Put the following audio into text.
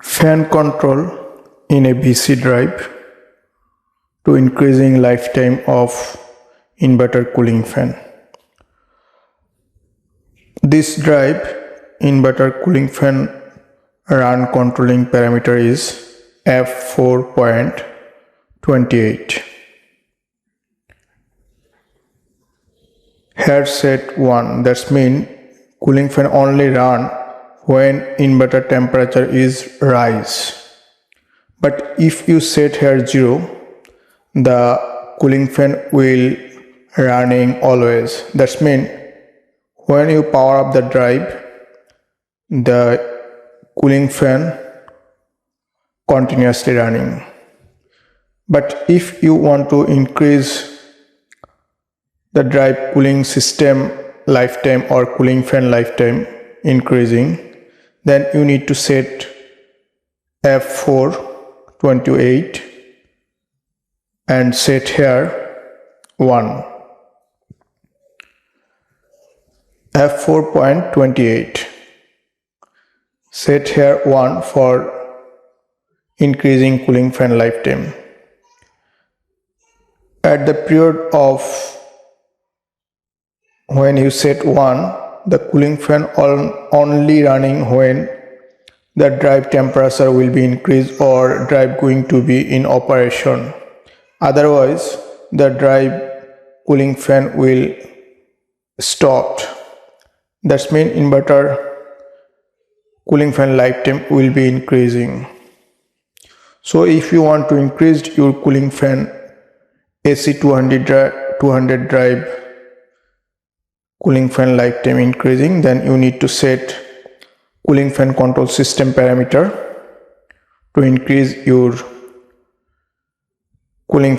Fan control in a VC drive to increasing lifetime of inverter cooling fan. This drive inverter cooling fan run controlling parameter is F4.28. Here set 1, that's mean cooling fan only run when inverter temperature is rise. But if you set here 0, the cooling fan will running always. That's mean when you power up the drive, the cooling fan continuously running. But if you want to increase the drive cooling system lifetime or cooling fan lifetime increasing, then you need to set F4.28 and set here 1. F4.28 set here 1 for increasing cooling fan lifetime. At the period of when you set 1, the cooling fan only running when the drive temperature will be increased or drive going to be in operation. Otherwise, the drive cooling fan will stop. That means inverter cooling fan lifetime will be increasing. So if you want to increase your cooling fan AC 200 drive cooling fan lifetime increasing, then you need to set cooling fan control system parameter to increase your cooling